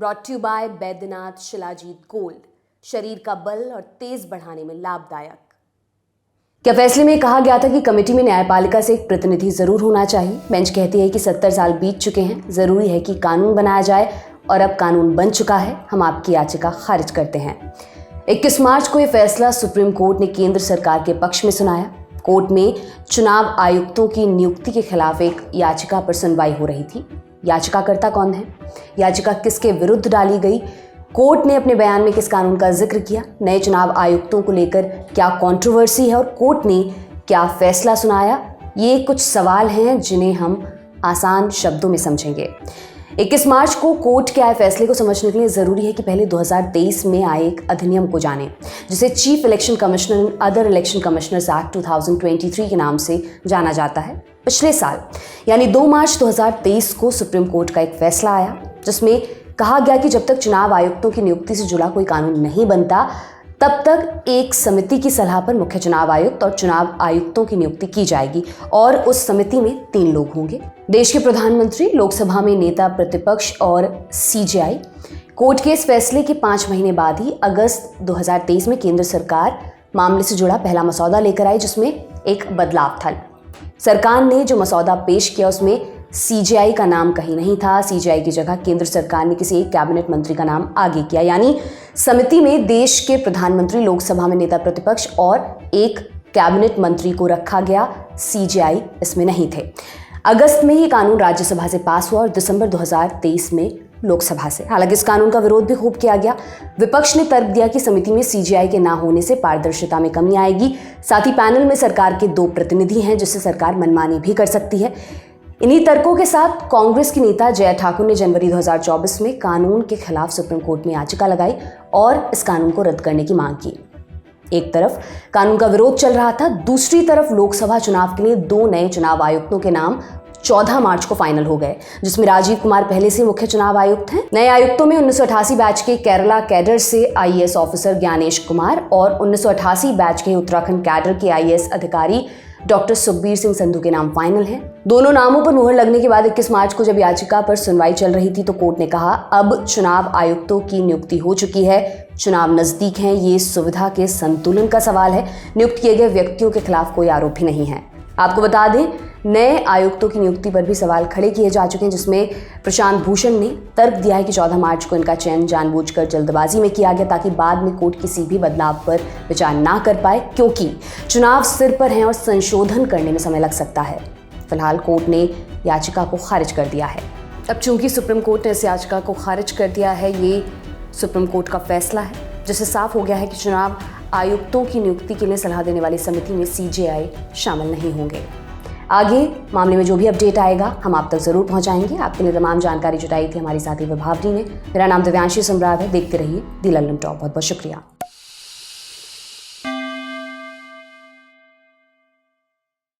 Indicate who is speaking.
Speaker 1: Brought to by Baidyanath shilajit gold, शरीर का बल और तेज बढ़ाने में लाभदायक। क्या फैसले में कहा गया था कि कमेटी में न्यायपालिका से एक प्रतिनिधि जरूर होना चाहिए। बेंच कहती है कि 70 साल बीत चुके हैं, जरूरी है कि कानून बनाया जाए और अब कानून बन चुका है। हम आपकी याचिका खारिज करते हैं। 21 मार्च को यह फैसला सुप्रीम कोर्ट ने केंद्र सरकार के पक्ष में सुनाया। कोर्ट में चुनाव आयुक्तों की नियुक्ति के खिलाफ एक याचिका पर सुनवाई हो रही थी। याचिकाकर्ता कौन है, याचिका किसके विरुद्ध डाली गई, कोर्ट ने अपने बयान में किस कानून का जिक्र किया, नए चुनाव आयुक्तों को लेकर क्या कंट्रोवर्सी है और कोर्ट ने क्या फैसला सुनाया, ये कुछ सवाल हैं जिन्हें हम आसान शब्दों में समझेंगे। 21 मार्च को कोर्ट के आए फैसले को समझने के लिए जरूरी है कि पहले 2023 में आए एक अधिनियम को जानें, जिसे chief election commissioner and other election commissioners act 2023 के नाम से जाना जाता है। पिछले साल यानी 2 मार्च 2023 को सुप्रीम कोर्ट का एक फैसला आया, जिसमें कहा गया कि जब तक चुनाव आयुक्तों की नियुक्ति से जुड़ा कोई कानून नहीं बनता, तब तक एक समिति की सलाह पर मुख्य चुनाव आयुक्त और चुनाव आयुक्तों की नियुक्ति की जाएगी और उस समिति में 3 लोग होंगे। देश के प्रधानमंत्री, लोकसभा में नेता प्रतिपक्ष और सीजेआई। कोर्ट के इस फैसले के 5 महीने बाद ही अगस्त 2023 में केंद्र सरकार मामले से जुड़ा पहला मसौदा लेकर आई, जिसमें एक बदलाव था। सरकार ने जो मसौदा पेश किया उसमें सीजेआई का नाम कहीं नहीं था। सीजेआई की जगह केंद्र सरकार ने किसी एक कैबिनेट मंत्री का नाम आगे किया, यानी समिति में देश के प्रधानमंत्री, लोकसभा में नेता प्रतिपक्ष और एक कैबिनेट मंत्री को रखा गया। सीजेआई इसमें नहीं थे। अगस्त में ये कानून राज्यसभा से पास हुआ और दिसंबर 2023 में लोकसभा से। हालांकि इस कानून का विरोध भी खूब किया गया। विपक्ष ने तर्क दिया कि समिति में सीजेआई के ना होने से पारदर्शिता में कमी आएगी। साथ ही पैनल में सरकार के 2 प्रतिनिधि हैं, जिससे सरकार मनमानी भी कर सकती है। इन्हीं तर्कों के साथ कांग्रेस की नेता जया ठाकुर ने जनवरी 2024 में कानून के खिलाफ सुप्रीम कोर्ट में याचिका लगाई और इस कानून को रद्द करने की मांग की। एक तरफ कानून का विरोध चल रहा था, दूसरी तरफ लोकसभा चुनाव के लिए 2 नए चुनाव आयुक्तों के नाम 14 मार्च को फाइनल हो गए, जिसमें राजीव कुमार पहले से मुख्य चुनाव आयुक्त हैं। नए आयुक्तों में 1988 बैच के केरला कैडर से आईएएस ऑफिसर ज्ञानेश कुमार और 1988 बैच के उत्तराखंड कैडर के आईएएस अधिकारी डॉक्टर सुखबीर सिंह संधू के नाम फाइनल हैं। दोनों नामों पर मुहर लगने के बाद 21 मार्च को जब याचिका पर सुनवाई चल रही थी, तो कोर्ट ने कहा अब चुनाव आयुक्तों की नियुक्ति हो चुकी है, चुनाव नजदीक हैं, ये सुविधा के संतुलन का सवाल है। नियुक्त किए गए व्यक्तियों के खिलाफ कोई आरोप भी नहीं है। आपको बता दें, नए आयुक्तों की नियुक्ति पर भी सवाल खड़े किए जा चुके हैं, जिसमें प्रशांत भूषण ने तर्क दिया है कि 14 मार्च को इनका चयन जानबूझकर जल्दबाजी में किया गया, ताकि बाद में कोर्ट किसी भी बदलाव पर विचार ना कर पाए, क्योंकि चुनाव सिर पर हैं और संशोधन करने में समय लग सकता है। फिलहाल कोर्ट ने याचिका को खारिज कर दिया है। अब चूंकि सुप्रीम कोर्ट ने इस याचिका को खारिज कर दिया है, ये सुप्रीम कोर्ट का फैसला है, जिससे साफ हो गया है कि चुनाव आयुक्तों की नियुक्ति के लिए सलाह देने वाली समिति में सीजेआई शामिल नहीं होंगे। आगे मामले में जो भी अपडेट आएगा हम आप तक जरूर पहुंचाएंगे। आपके लिए तमाम जानकारी जुटाई थी हमारी साथी विभावरी ने। मेरा नाम दिव्यांशी सुमराव है। देखते रहिए दी लंदन टॉप। बहुत बहुत शुक्रिया।